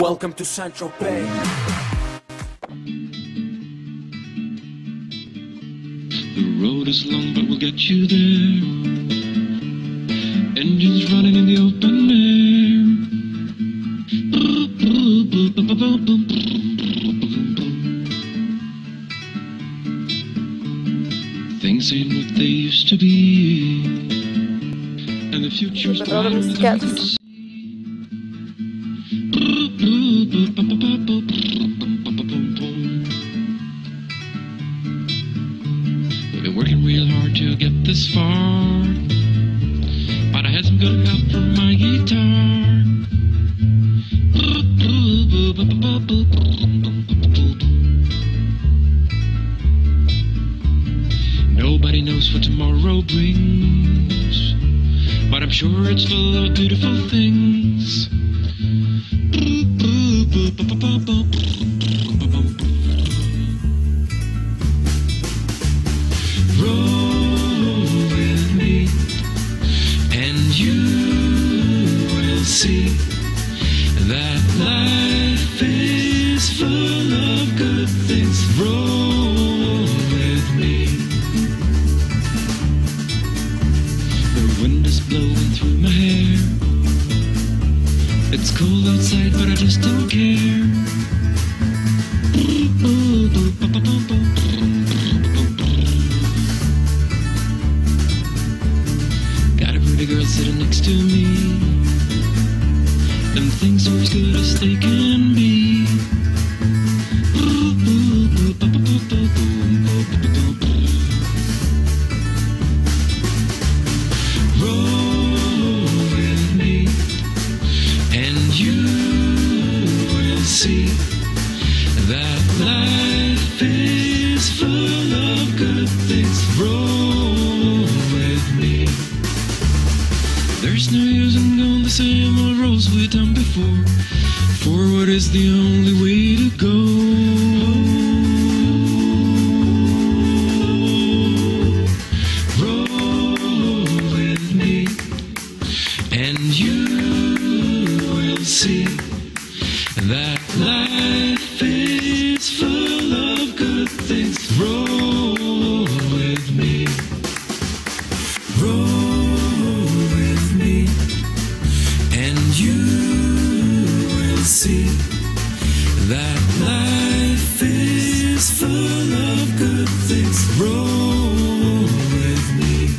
Welcome to Saint-Tropez. The road is long, but we'll get you there. Engines running in the open air. Things ain't what they used to be, and the future's brighter than we could see. We've been working real hard to get this far, but I had some good help from my guitar. Nobody knows what tomorrow brings, but I'm sure it's full of beautiful things. Roll with me, and you will see that life is full of good things. Roll with me. The wind is blowing through my hair. It's cold outside, but I just don't care. Got a pretty girl sitting next to me. Them things are as good as they can be. Roll with me, and you will see that life is full of good things. Roll with me. There's no use in going the same old roads we've done before. Forward is the only way to go. Roll with me, and you will see that life is full of good things. Roll with me. Roll with me, and you will see that life is full of good things. Roll with me.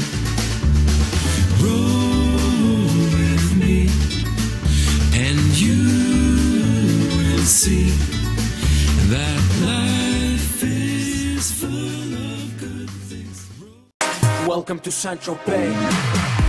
Roll with me, and you will see that life is full of good things. Welcome to Saint-Tropez.